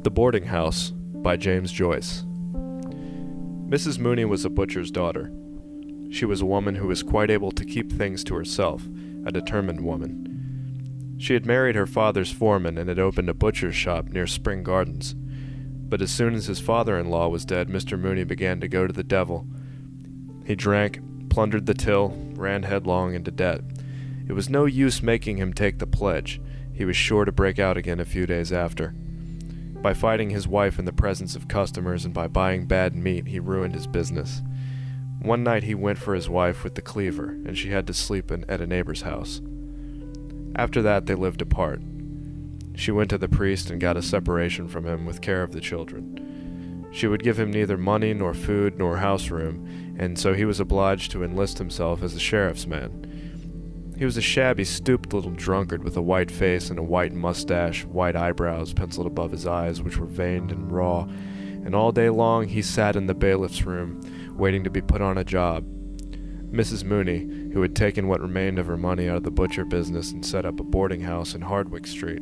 The Boarding House by James Joyce. Mrs. Mooney was a butcher's daughter. She was a woman who was quite able to keep things to herself, a determined woman. She had married her father's foreman and had opened a butcher's shop near Spring Gardens. But as soon as his father-in-law was dead, Mr. Mooney began to go to the devil. He drank, plundered the till, ran headlong into debt. It was no use making him take the pledge. He was sure to break out again a few days after. By fighting his wife in the presence of customers and by buying bad meat, he ruined his business. One night he went for his wife with the cleaver, and she had to sleep at a neighbor's house. After that they lived apart. She went to the priest and got a separation from him with care of the children. She would give him neither money nor food nor house room, and so he was obliged to enlist himself as a sheriff's man. He was a shabby, stooped little drunkard with a white face and a white mustache, white eyebrows penciled above his eyes, which were veined and raw, and all day long he sat in the bailiff's room, waiting to be put on a job. Mrs. Mooney, who had taken what remained of her money out of the butcher business and set up a boarding house in Hardwick Street,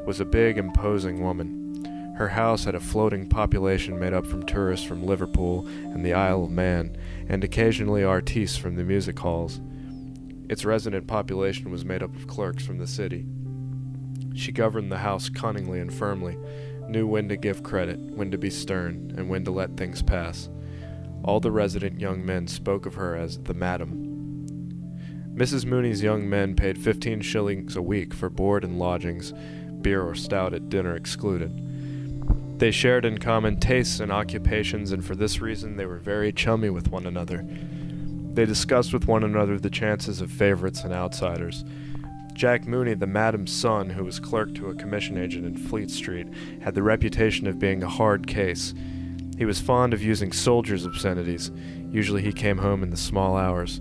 was a big, imposing woman. Her house had a floating population made up from tourists from Liverpool and the Isle of Man, and occasionally artistes from the music halls. Its resident population was made up of clerks from the city. She governed the house cunningly and firmly, knew when to give credit, when to be stern, and when to let things pass. All the resident young men spoke of her as the Madam. Mrs. Mooney's young men paid 15 shillings a week for board and lodgings, beer or stout at dinner excluded. They shared in common tastes and occupations, and for this reason they were very chummy with one another. They discussed with one another the chances of favorites and outsiders. Jack Mooney, the madam's son, who was clerk to a commission agent in Fleet Street, had the reputation of being a hard case. He was fond of using soldiers' obscenities. Usually he came home in the small hours.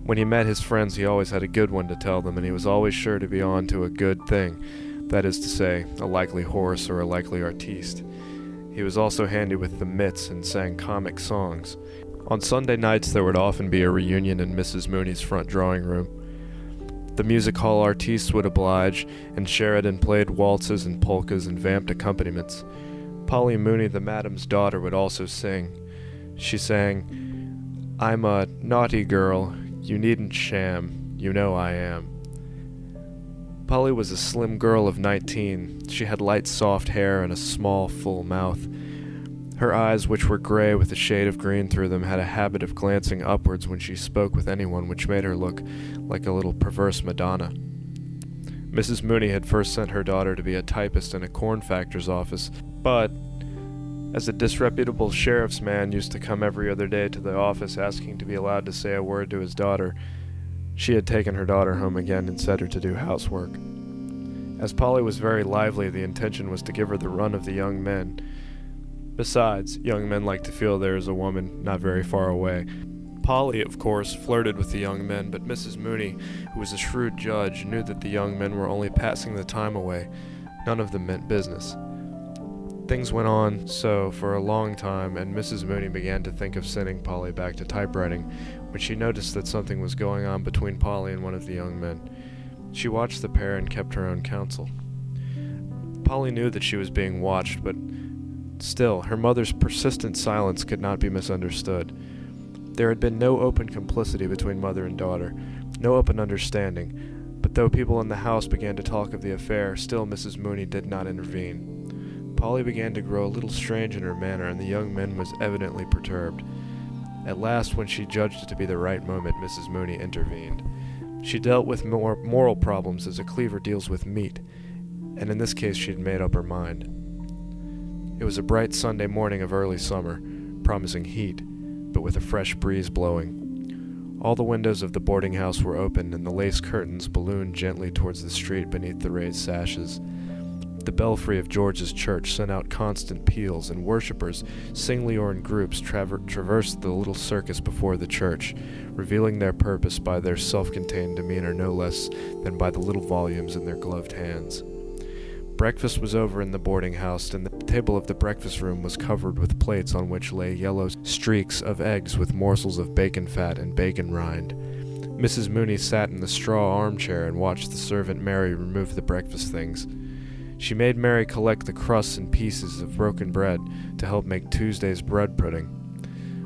When he met his friends, he always had a good one to tell them, and he was always sure to be on to a good thing, that is to say, a likely horse or a likely artiste. He was also handy with the mitts and sang comic songs. On Sunday nights there would often be a reunion in Mrs. Mooney's front drawing room. The music hall artistes would oblige, and Sheridan played waltzes and polkas and vamped accompaniments. Polly Mooney, the madam's daughter, would also sing. She sang, "I'm a naughty girl, you needn't sham, you know I am." Polly was a slim girl of 19. She had light soft hair and a small, full mouth. Her eyes, which were gray with a shade of green through them, had a habit of glancing upwards when she spoke with anyone, which made her look like a little perverse Madonna. Mrs. Mooney had first sent her daughter to be a typist in a corn factor's office, but, as a disreputable sheriff's man used to come every other day to the office asking to be allowed to say a word to his daughter, she had taken her daughter home again and set her to do housework. As Polly was very lively, the intention was to give her the run of the young men. Besides, young men like to feel there is a woman not very far away. Polly, of course, flirted with the young men, but Mrs. Mooney, who was a shrewd judge, knew that the young men were only passing the time away. None of them meant business. Things went on so for a long time, and Mrs. Mooney began to think of sending Polly back to typewriting when she noticed that something was going on between Polly and one of the young men. She watched the pair and kept her own counsel. Polly knew that she was being watched, but still, her mother's persistent silence could not be misunderstood. There had been no open complicity between mother and daughter, no open understanding, but though people in the house began to talk of the affair, still Mrs. Mooney did not intervene. Polly began to grow a little strange in her manner, and the young man was evidently perturbed. At last, when she judged it to be the right moment, Mrs. Mooney intervened. She dealt with more moral problems as a cleaver deals with meat, and in this case she had made up her mind. It was a bright Sunday morning of early summer, promising heat, but with a fresh breeze blowing. All the windows of the boarding house were open, and the lace curtains ballooned gently towards the street beneath the raised sashes. The belfry of George's church sent out constant peals, and worshippers, singly or in groups, traversed the little circus before the church, revealing their purpose by their self-contained demeanor no less than by the little volumes in their gloved hands. Breakfast was over in the boarding house, and the table of the breakfast room was covered with plates on which lay yellow streaks of eggs with morsels of bacon fat and bacon rind. Mrs. Mooney sat in the straw armchair and watched the servant Mary remove the breakfast things. She made Mary collect the crusts and pieces of broken bread to help make Tuesday's bread pudding.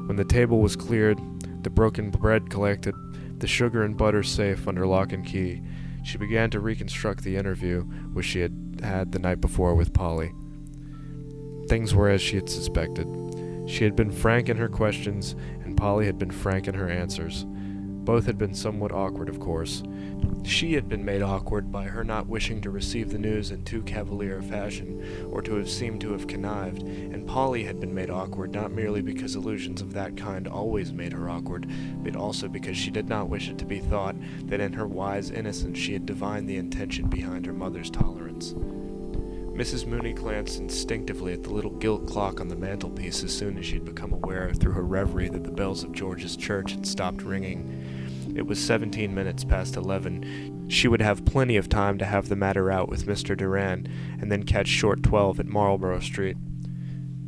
When the table was cleared, the broken bread collected, the sugar and butter safe under lock and key, she began to reconstruct the interview which she had had the night before with Polly. Things were as she had suspected. She had been frank in her questions, and Polly had been frank in her answers. Both had been somewhat awkward, of course. She had been made awkward by her not wishing to receive the news in too cavalier a fashion, or to have seemed to have connived, and Polly had been made awkward not merely because allusions of that kind always made her awkward, but also because she did not wish it to be thought that in her wise innocence she had divined the intention behind her mother's tolerance. Mrs. Mooney glanced instinctively at the little gilt clock on the mantelpiece as soon as she had become aware through her reverie that the bells of George's church had stopped ringing. It was 17 minutes past 11. She would have plenty of time to have the matter out with Mr. Durand, and then catch short 12 at Marlborough Street.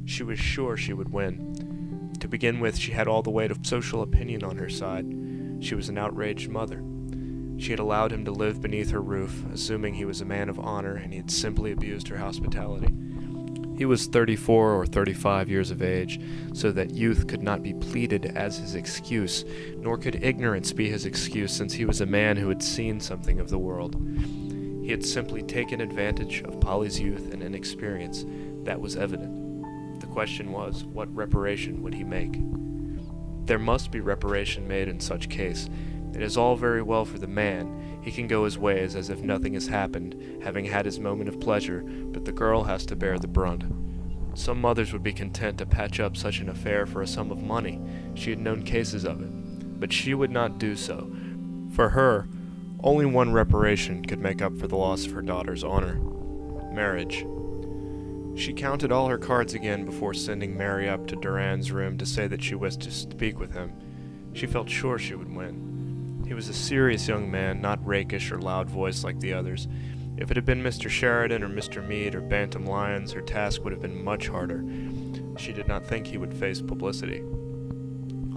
She was sure she would win. To begin with, she had all the weight of social opinion on her side. She was an outraged mother. She had allowed him to live beneath her roof, assuming he was a man of honor, and he had simply abused her hospitality. He was 34 or 35 years of age, so that youth could not be pleaded as his excuse, nor could ignorance be his excuse, since he was a man who had seen something of the world. He had simply taken advantage of Polly's youth and inexperience. That was evident. The question was, what reparation would he make? There must be reparation made in such case. It is all very well for the man. He can go his ways as if nothing has happened, having had his moment of pleasure, but the girl has to bear the brunt. Some mothers would be content to patch up such an affair for a sum of money. She had known cases of it. But she would not do so. For her, only one reparation could make up for the loss of her daughter's honor: marriage. She counted all her cards again before sending Mary up to Durand's room to say that she wished to speak with him. She felt sure she would win. He was a serious young man, not rakish or loud-voiced like the others. If it had been Mr. Sheridan or Mr. Meade or Bantam Lyons, her task would have been much harder. She did not think he would face publicity.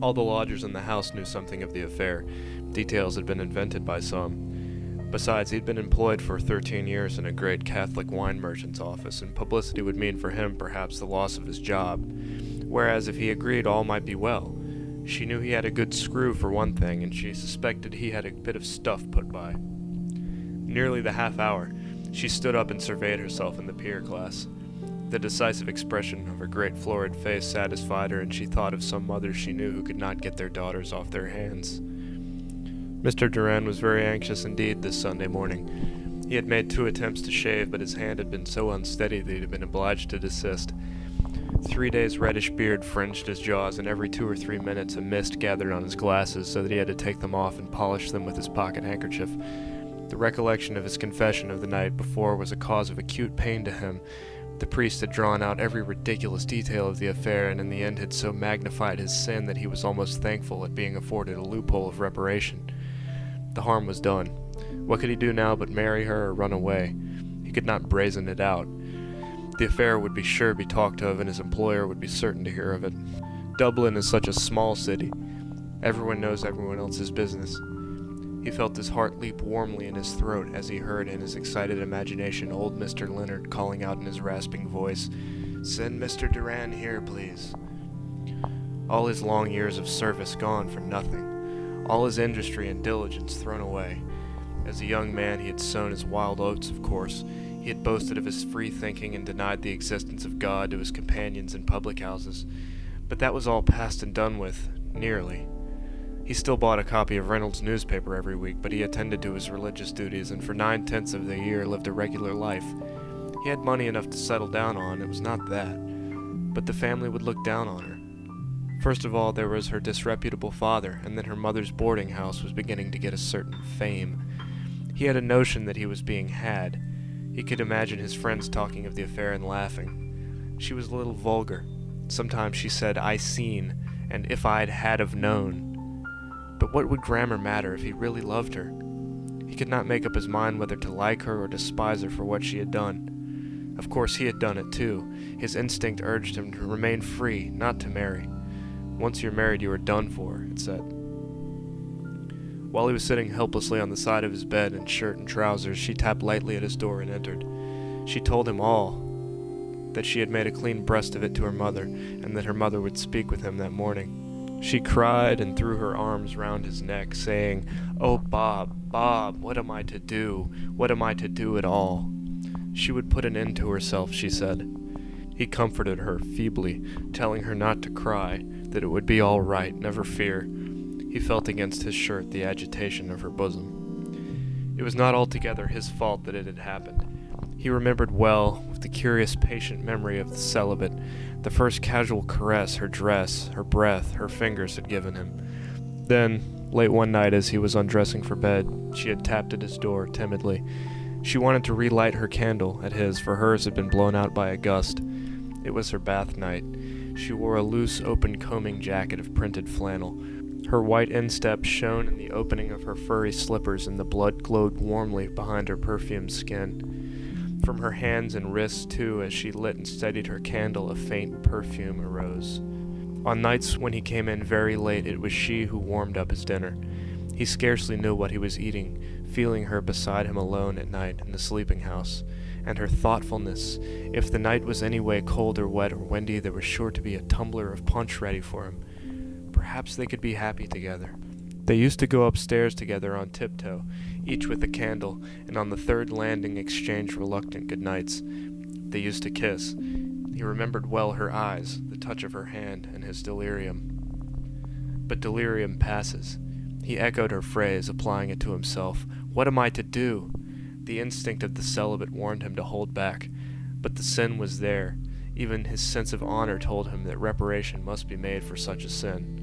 All the lodgers in the house knew something of the affair. Details had been invented by some. Besides, he'd been employed for 13 years in a great Catholic wine merchant's office, and publicity would mean for him perhaps the loss of his job. Whereas if he agreed, all might be well. She knew he had a good screw for one thing, and she suspected he had a bit of stuff put by. Nearly the half hour, she stood up and surveyed herself in the pier glass. The decisive expression of her great florid face satisfied her, and she thought of some mothers she knew who could not get their daughters off their hands. Mr. Durand was very anxious indeed this Sunday morning. He had made 2 attempts to shave, but his hand had been so unsteady that he had been obliged to desist. 3 days' reddish beard fringed his jaws, and every 2 or 3 minutes a mist gathered on his glasses, so that he had to take them off and polish them with his pocket handkerchief. The recollection of his confession of the night before was a cause of acute pain to him. The priest had drawn out every ridiculous detail of the affair, and in the end had so magnified his sin that he was almost thankful at being afforded a loophole of reparation. The harm was done. What could he do now but marry her or run away? He could not brazen it out. The affair would be sure to be talked of, and his employer would be certain to hear of it. Dublin is such a small city. Everyone knows everyone else's business. He felt his heart leap warmly in his throat as he heard in his excited imagination old Mr. Leonard calling out in his rasping voice, "Send Mr. Durand here, please." All his long years of service gone for nothing. All his industry and diligence thrown away. As a young man he had sown his wild oats, of course. He had boasted of his free thinking and denied the existence of God to his companions in public houses. But that was all past and done with, nearly. He still bought a copy of Reynolds' newspaper every week, but he attended to his religious duties and for 9/10 of the year lived a regular life. He had money enough to settle down on, it was not that. But the family would look down on her. First of all, there was her disreputable father, and then her mother's boarding house was beginning to get a certain fame. He had a notion that he was being had. He could imagine his friends talking of the affair and laughing. She was a little vulgar. Sometimes she said, "I seen," and "if I'd had have known." But what would grammar matter if he really loved her? He could not make up his mind whether to like her or despise her for what she had done. Of course he had done it too. His instinct urged him to remain free, not to marry. Once you're married you are done for, it said. While he was sitting helplessly on the side of his bed in shirt and trousers, she tapped lightly at his door and entered. She told him all, that she had made a clean breast of it to her mother, and that her mother would speak with him that morning. She cried and threw her arms round his neck, saying, "Oh, Bob, Bob, what am I to do? What am I to do at all?" She would put an end to herself, she said. He comforted her feebly, telling her not to cry, that it would be all right, never fear. He felt against his shirt the agitation of her bosom. It was not altogether his fault that it had happened. He remembered well, with the curious patient memory of the celibate, the first casual caress her dress, her breath, her fingers had given him. Then, late one night as he was undressing for bed, she had tapped at his door timidly. She wanted to relight her candle at his, for hers had been blown out by a gust. It was her bath night. She wore a loose, open combing jacket of printed flannel. Her white instep shone in the opening of her furry slippers, and the blood glowed warmly behind her perfumed skin. From her hands and wrists, too, as she lit and steadied her candle, a faint perfume arose. On nights when he came in very late, it was she who warmed up his dinner. He scarcely knew what he was eating, feeling her beside him alone at night in the sleeping house. And her thoughtfulness, if the night was any way cold or wet or windy, there was sure to be a tumbler of punch ready for him. Perhaps they could be happy together. They used to go upstairs together on tiptoe, each with a candle, and on the third landing exchange reluctant good nights. They used to kiss. He remembered well her eyes, the touch of her hand, and his delirium. But delirium passes. He echoed her phrase, applying it to himself. What am I to do? The instinct of the celibate warned him to hold back, but the sin was there. Even his sense of honor told him that reparation must be made for such a sin.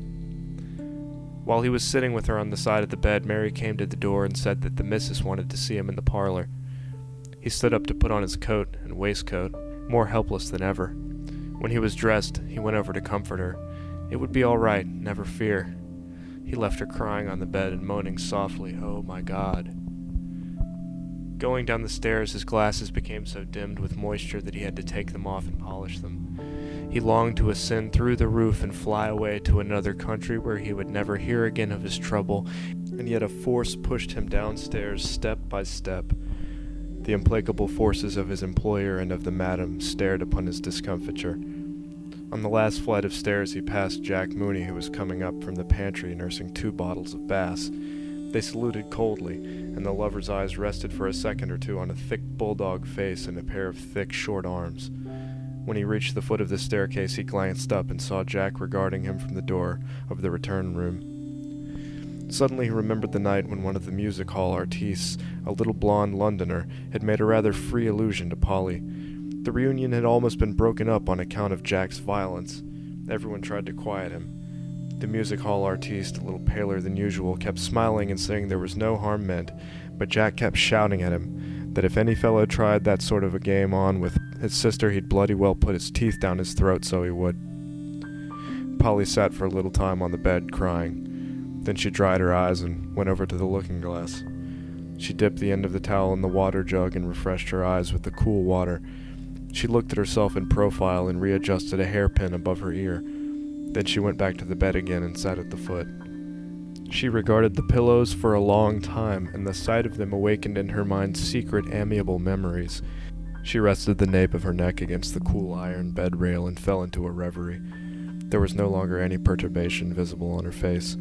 While he was sitting with her on the side of the bed, Mary came to the door and said that the missus wanted to see him in the parlor. He stood up to put on his coat and waistcoat, more helpless than ever. When he was dressed, he went over to comfort her. It would be all right, never fear. He left her crying on the bed and moaning softly, "Oh, my God." Going down the stairs, his glasses became so dimmed with moisture that he had to take them off and polish them. He longed to ascend through the roof and fly away to another country where he would never hear again of his trouble, and yet a force pushed him downstairs step by step. The implacable forces of his employer and of the madam stared upon his discomfiture. On the last flight of stairs he passed Jack Mooney, who was coming up from the pantry nursing 2 bottles of Bass. They saluted coldly, and the lover's eyes rested for a second or two on a thick bulldog face and a pair of thick, short arms. When he reached the foot of the staircase, he glanced up and saw Jack regarding him from the door of the return room. Suddenly he remembered the night when one of the music hall artistes, a little blonde Londoner, had made a rather free allusion to Polly. The reunion had almost been broken up on account of Jack's violence. Everyone tried to quiet him. The music hall artiste, a little paler than usual, kept smiling and saying there was no harm meant, but Jack kept shouting at him that if any fellow tried that sort of a game on with his sister, he'd bloody well put his teeth down his throat, so he would. Polly sat for a little time on the bed, crying. Then she dried her eyes and went over to the looking-glass. She dipped the end of the towel in the water jug and refreshed her eyes with the cool water. She looked at herself in profile and readjusted a hairpin above her ear. Then she went back to the bed again and sat at the foot. She regarded the pillows for a long time, and the sight of them awakened in her mind secret, amiable memories. She rested the nape of her neck against the cool iron bed rail and fell into a reverie. There was no longer any perturbation visible on her face.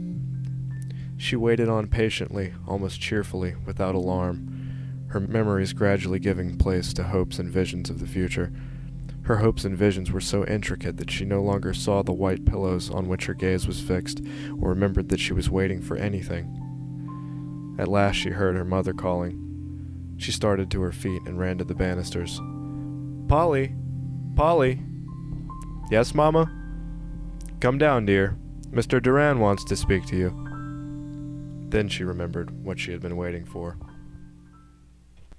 She waited on patiently, almost cheerfully, without alarm, her memories gradually giving place to hopes and visions of the future. Her hopes and visions were so intricate that she no longer saw the white pillows on which her gaze was fixed, or remembered that she was waiting for anything. At last she heard her mother calling. She started to her feet and ran to the banisters. "Polly! Polly!" "Yes, Mama?" "Come down, dear. Mr. Duran wants to speak to you." Then she remembered what she had been waiting for.